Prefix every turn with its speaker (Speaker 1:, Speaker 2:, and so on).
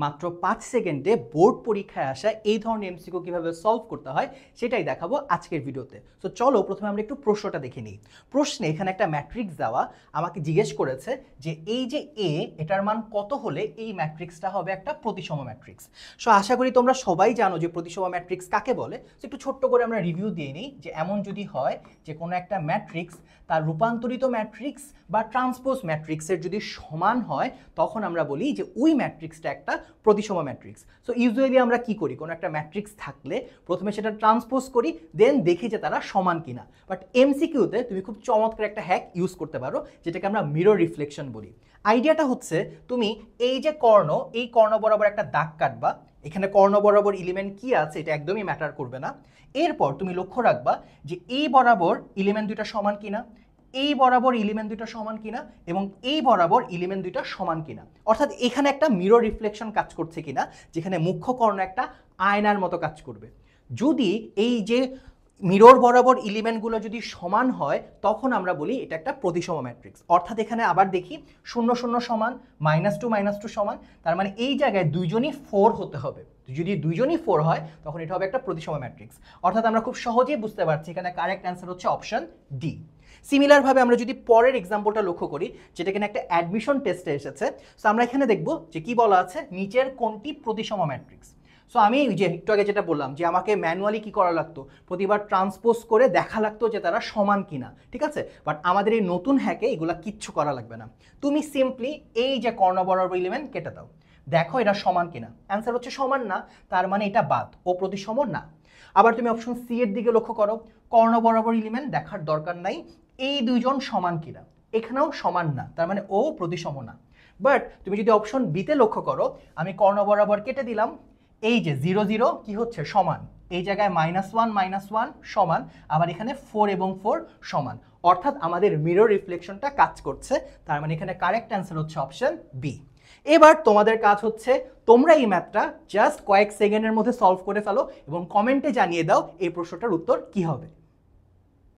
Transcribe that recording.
Speaker 1: মাত্র 5 সেকেন্ডে বোর্ড পরীক্ষায় আসা এই ধরনের এমসিকিউ কিভাবে সলভ করতে হয় সেটাই দেখাবো আজকের ভিডিওতে। সো চলো প্রথমে আমরা একটু প্রশ্নটা দেখে নিই। প্রশ্নে এখানে একটা ম্যাট্রিক্স দেওয়া, আমাকে জিজ্ঞেস করেছে যে এই যে এ, এটার মান কত হলে এই ম্যাট্রিক্সটা হবে একটা প্রতিসম ম্যাট্রিক্স। সো আশা করি তোমরা সবাই জানো যে প্রতিসম ম্যাট্রিক্স কাকে বলে। সো একটু ছোট্ট করে আমরা রিভিউ দিয়ে নিই যে এমন যদি হয় যে কোনো একটা ম্যাট্রিক্স তার রূপান্তরিত ম্যাট্রিক্স বা ট্রান্সপোজ ম্যাট্রিক্সের যদি সমান হয় তখন আমরা বলি যে ওই ম্যাট্রিক্সটা একটা প্রতিসম ম্যাট্রিক্স। সো ইউজুয়ালি আমরা কি করি, কোনো একটা ম্যাট্রিক্স থাকলে প্রথমে সেটা ট্রান্সপোজ করি, দেন দেখি যে তারা সমান কিনা। বাট এমসিকিউতে তুমি খুব চমৎকার একটা হ্যাক ইউজ করতে পারো যেটাকে আমরা মিরর রিফ্লেকশন বলি। আইডিয়াটা হচ্ছে তুমি এই যে কর্ণ, এই কর্ণ বরাবর একটা দাগ কাটবা। এখানে কর্ণ বরাবর এলিমেন্ট কি আছে এটা একদমই ম্যাটার করবে না। এরপর তুমি লক্ষ্য রাখবা যে এই বরাবর এলিমেন্ট দুইটা সমান কিনা, এই বরাবর এলিমেন্ট দুইটা সমান কিনা এবং এই বরাবর এলিমেন্ট দুইটা সমান কিনা। অর্থাৎ এখানে একটা মিরর রিফ্লেকশন কাজ করছে কিনা, যেখানে মুখ্য কর্ণ একটা আয়নার মতো কাজ করবে। যদি এই যে মিরর বরাবর এলিমেন্টগুলো যদি সমান হয় তখন আমরা বলি এটা একটা প্রতিসম ম্যাট্রিক্স। অর্থাৎ এখানে আবার দেখি 0 0 সমান, -2 সমান, তার মানে এই জায়গায় দুইজনই 4 হতে হবে। যদি দুইজনই 4 হয় তখন এটা হবে একটা প্রতিসম ম্যাট্রিক্স। অর্থাৎ আমরা খুব সহজেই বুঝতে পারছি এখানে কারেক্ট অ্যান্সার হচ্ছে অপশন ডি। সিমিলারভাবে আমরা যদি পরের এক্সাম্পলটা লক্ষ্য করি, যেটা কিনা একটা অ্যাডমিশন টেস্টে এসেছে। সো আমরা এখানে দেখব যে কি বলা আছে, নিচের কোনটি প্রতিসম ম্যাট্রিক্স। সো আমি যে একটু আগে যেটা বললাম যে আমাকে ম্যানুয়ালি কি করা লাগতো, প্রতিবার ট্রান্সপোজ করে দেখা লাগতো যে তারা সমান কিনা, ঠিক আছে। বাট আমাদের এই নতুন হ্যাকে এগুলো কিচ্ছু করা লাগবে না। তুমি সিম্পলি এই যে কর্ণ বরাবর এলিমেন্ট কেটে দাও, দেখো এটা সমান কিনা। অ্যান্সার হচ্ছে সমান না, তার মানে এটা বাদ, ও প্রতিসম না। আবার তুমি অপশন সি এর দিকে লক্ষ্য করো, কর্ণ বরাবর এলিমেন্ট দেখার দরকার নাই, এই দুইজন সমান কিনা, এখানেও সমান না, তার মানে ও প্রতিসম না। বাট তুমি যদি অপশন বিতে লক্ষ্য করো, আমি কর্ণ বরাবর কেটে দিলাম, এই যে 0 0 কি হচ্ছে সমান, এই জায়গায় -1 সমান, আবার এখানে 4 এবং 4 সমান। অর্থাৎ আমাদের মিরর রিফ্লেকশনটা কাজ করছে, তার মানে এখানে কারেক্ট অ্যান্সার হচ্ছে অপশন বি। এবার তোমাদের কাজ হচ্ছে তোমরা এই ম্যাথটা জাস্ট কয়েক সেকেন্ডের মধ্যে সলভ করে ফেলো এবং কমেন্টে জানিয়ে দাও এই প্রশ্নটার উত্তর কি হবে।